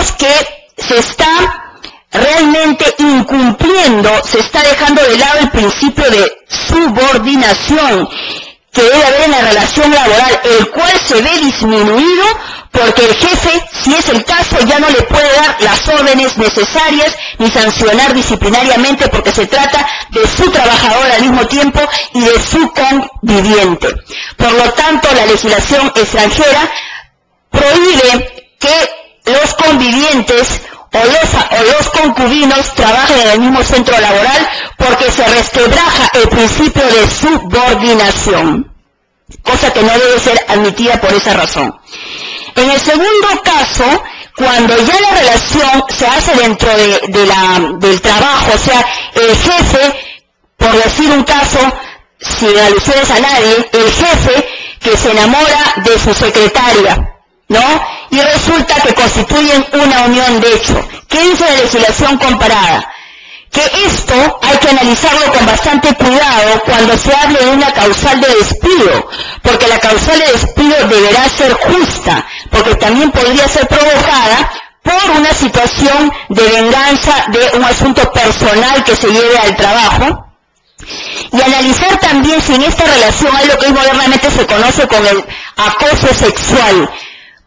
vemos que se está realmente incumpliendo, se está dejando de lado el principio de subordinación que debe haber en la relación laboral, el cual se ve disminuido porque el jefe, si es el caso, ya no le puede dar las órdenes necesarias ni sancionar disciplinariamente porque se trata de su trabajador al mismo tiempo y de su conviviente. Por lo tanto, la legislación extranjera prohíbe que los convivientes o los concubinos trabajen en el mismo centro laboral porque se resquebraja el principio de subordinación, cosa que no debe ser admitida por esa razón. En el segundo caso, cuando ya la relación se hace dentro del trabajo, o sea, el jefe, por decir un caso, sin alusiones a nadie, el jefe que se enamora de su secretaria, ¿no? Y resulta que constituyen una unión de hecho. ¿Qué dice la legislación comparada? Que esto hay que analizarlo con bastante cuidado cuando se hable de una causal de despido, porque la causal de despido deberá ser justa, porque también podría ser provocada por una situación de venganza de un asunto personal que se lleve al trabajo, y analizar también si en esta relación hay lo que modernamente se conoce como el acoso sexual,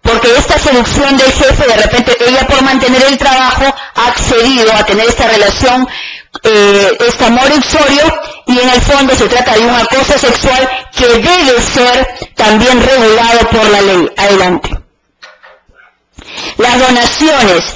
porque esta seducción del jefe, de repente ella por mantener el trabajo ha accedido a tener esta relación, este amor uxorio, y en el fondo se trata de un acoso sexual que debe ser también regulado por la ley. Adelante. Las donaciones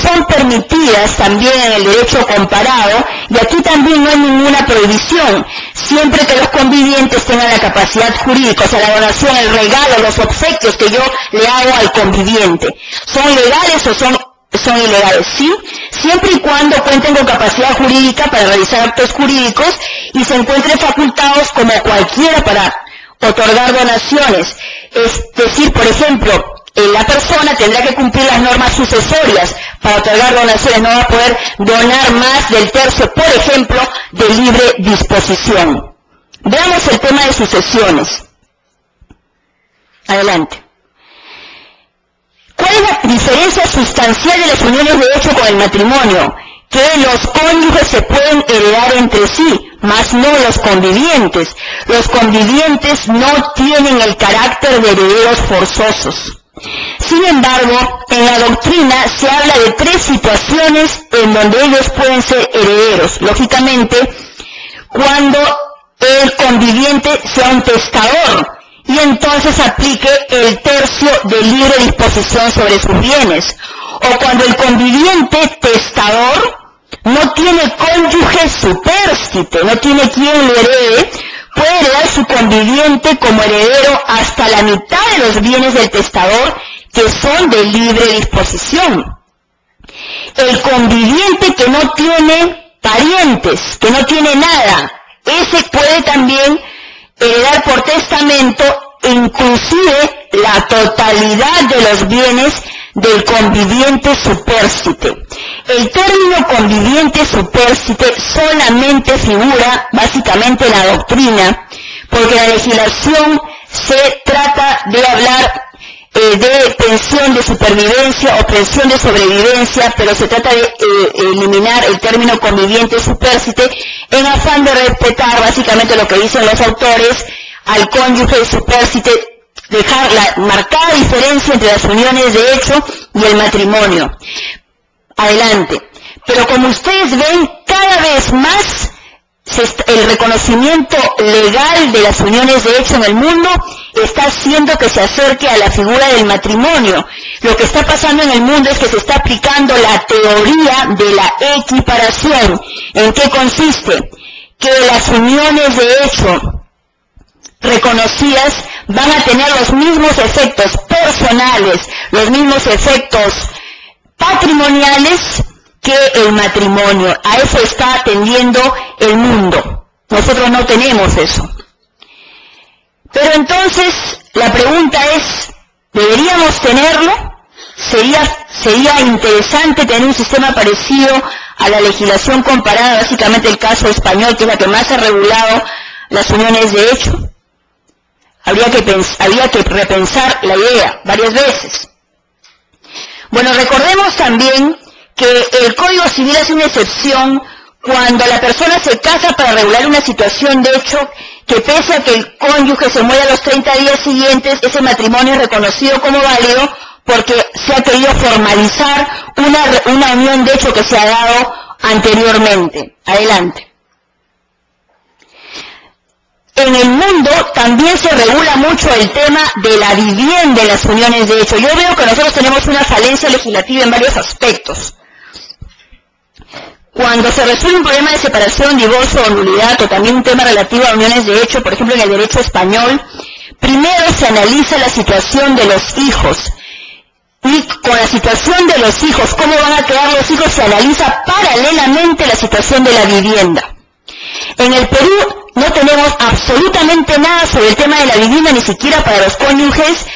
son permitidas también en el derecho comparado, y aquí también no hay ninguna prohibición, siempre que los convivientes tengan la capacidad jurídica. O sea, la donación, el regalo, los obsequios que yo le hago al conviviente, ¿son legales o son ilegales? Sí, siempre y cuando cuenten con capacidad jurídica para realizar actos jurídicos y se encuentren facultados como cualquiera para otorgar donaciones. Es decir, por ejemplo, la persona tendrá que cumplir las normas sucesorias para otorgar donaciones, no va a poder donar más del tercio, por ejemplo, de libre disposición. Veamos el tema de sucesiones. Adelante. ¿Cuál es la diferencia sustancial de las uniones de hecho con el matrimonio? Que los cónyuges se pueden heredar entre sí, mas no los convivientes. Los convivientes no tienen el carácter de herederos forzosos. Sin embargo, en la doctrina se habla de 3 situaciones en donde ellos pueden ser herederos. Lógicamente, cuando el conviviente sea un testador y entonces aplique el tercio de libre disposición sobre sus bienes, o cuando el conviviente testador no tiene cónyuge supérstite, no tiene quien le herede, puede heredar su conviviente como heredero hasta la mitad de los bienes del testador, que son de libre disposición. El conviviente que no tiene parientes, que no tiene nada, ese puede también heredar por testamento inclusive la totalidad de los bienes del conviviente supérstite. El término conviviente supérstite solamente figura básicamente en la doctrina, porque la legislación se trata de hablar de pensión de supervivencia o pensión de sobrevivencia, pero se trata de eliminar el término conviviente supérstite en afán de respetar básicamente lo que dicen los autores al cónyuge supérstite, dejar la marcada diferencia entre las uniones de hecho y el matrimonio. Adelante. Pero como ustedes ven, cada vez más el reconocimiento legal de las uniones de hecho en el mundo está haciendo que se acerque a la figura del matrimonio. Lo que está pasando en el mundo es que se está aplicando la teoría de la equiparación. ¿En qué consiste? Que las uniones de hecho reconocidas van a tener los mismos efectos personales, los mismos efectos patrimoniales que el matrimonio. A eso está atendiendo el mundo. Nosotros no tenemos eso. Pero entonces, la pregunta es, ¿deberíamos tenerlo? ¿Sería interesante tener un sistema parecido a la legislación comparada, básicamente el caso español, que es la que más ha regulado las uniones de hecho? Habría que repensar la idea varias veces. Bueno, recordemos también que el Código Civil hace una excepción cuando la persona se casa para regular una situación de hecho que pese a que el cónyuge se muera a los 30 días siguientes, ese matrimonio es reconocido como válido porque se ha querido formalizar una unión de hecho que se ha dado anteriormente. Adelante. En el mundo también se regula mucho el tema de la vivienda en las uniones de hecho. Yo veo que nosotros tenemos una falencia legislativa en varios aspectos. Cuando se resuelve un problema de separación, divorcio o nulidad, o también un tema relativo a uniones de hecho, por ejemplo en el derecho español, primero se analiza la situación de los hijos. Y con la situación de los hijos, cómo van a quedar los hijos, se analiza paralelamente la situación de la vivienda. En el Perú no tenemos absolutamente nada sobre el tema de la vivienda, ni siquiera para los cónyuges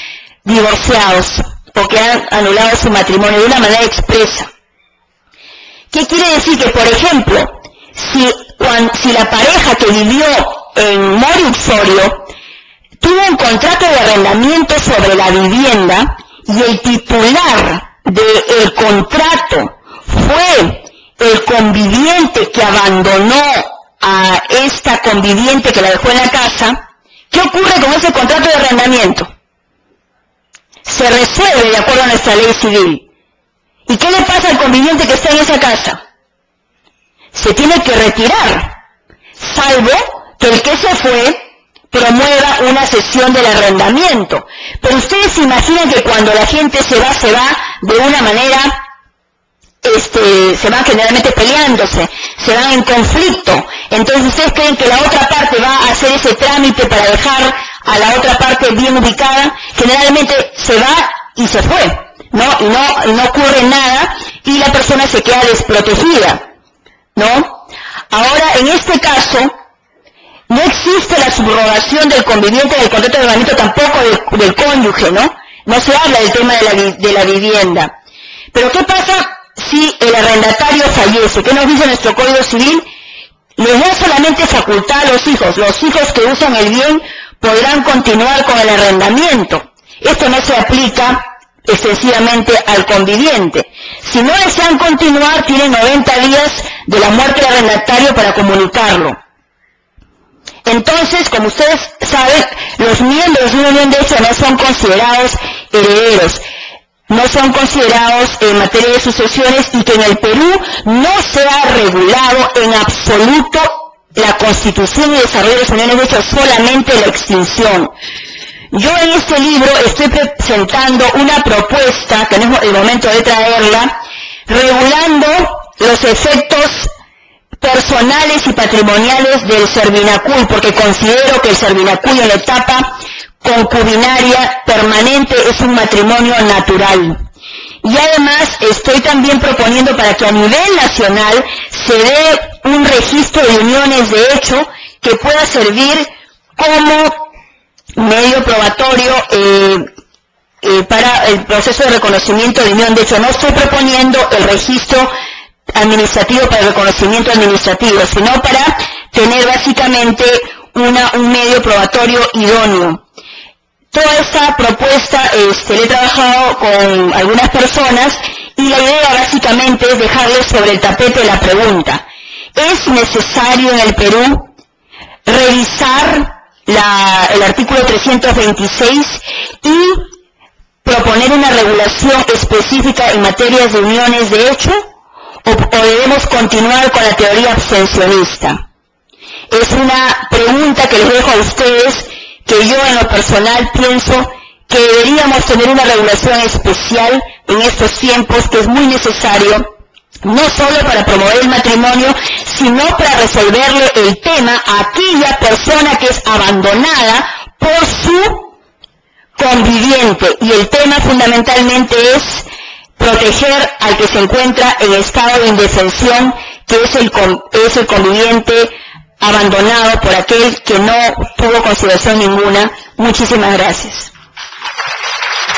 divorciados, porque han anulado su matrimonio de una manera expresa. ¿Qué quiere decir? Que, por ejemplo, si la pareja que vivió en Mori Uxorio tuvo un contrato de arrendamiento sobre la vivienda y el titular del contrato fue el conviviente que abandonó a esta conviviente que la dejó en la casa, ¿qué ocurre con ese contrato de arrendamiento? Se resuelve de acuerdo a nuestra ley civil. ¿Y qué le pasa al conviviente que está en esa casa? Se tiene que retirar, salvo que el que se fue promueva una cesión del arrendamiento. Pero ustedes se imaginan que cuando la gente se va de una manera, se van generalmente peleándose, se van en conflicto. Entonces ustedes creen que la otra parte va a hacer ese trámite para dejar a la otra parte bien ubicada. Generalmente se va y se fue. ¿No? Y no ocurre nada y la persona se queda desprotegida, ¿no? Ahora, en este caso, no existe la subrogación del conviviente del contrato de arrendamiento, tampoco del cónyuge, ¿no? No se habla del tema de la vivienda. Pero ¿qué pasa si el arrendatario fallece? ¿Qué nos dice nuestro Código Civil? Les da solamente facultad a los hijos que usan el bien podrán continuar con el arrendamiento. Esto no se aplica extensivamente al conviviente. Si no desean continuar, tienen 90 días de la muerte del arrendatario para comunicarlo. Entonces, como ustedes saben, los miembros de una unión de hecho no son considerados herederos, no son considerados en materia de sucesiones y que en el Perú no se ha regulado en absoluto la constitución y desarrollo de las uniones de hecho, solamente la extinción. Yo en este libro estoy presentando una propuesta, que no es el momento de traerla, regulando los efectos personales y patrimoniales del Servinacul, porque considero que el Servinacul en la etapa concubinaria permanente es un matrimonio natural. Y además estoy también proponiendo para que a nivel nacional se dé un registro de uniones de hecho que pueda servir como medio probatorio para el proceso de reconocimiento de unión. De hecho, no estoy proponiendo el registro administrativo para el reconocimiento administrativo, sino para tener básicamente un medio probatorio idóneo. Toda esta propuesta la he trabajado con algunas personas y la idea básicamente es dejarles sobre el tapete la pregunta: ¿es necesario en el Perú revisar el artículo 326 y proponer una regulación específica en materias de uniones de hecho, o debemos continuar con la teoría abstencionista? Es una pregunta que les dejo a ustedes, que yo en lo personal pienso que deberíamos tener una regulación especial en estos tiempos, que es muy necesario, no solo para promover el matrimonio, sino para resolverle el tema a aquella persona que es abandonada por su conviviente. Y el tema fundamentalmente es proteger al que se encuentra en estado de indefensión, que es el conviviente abandonado por aquel que no tuvo consideración ninguna. Muchísimas gracias.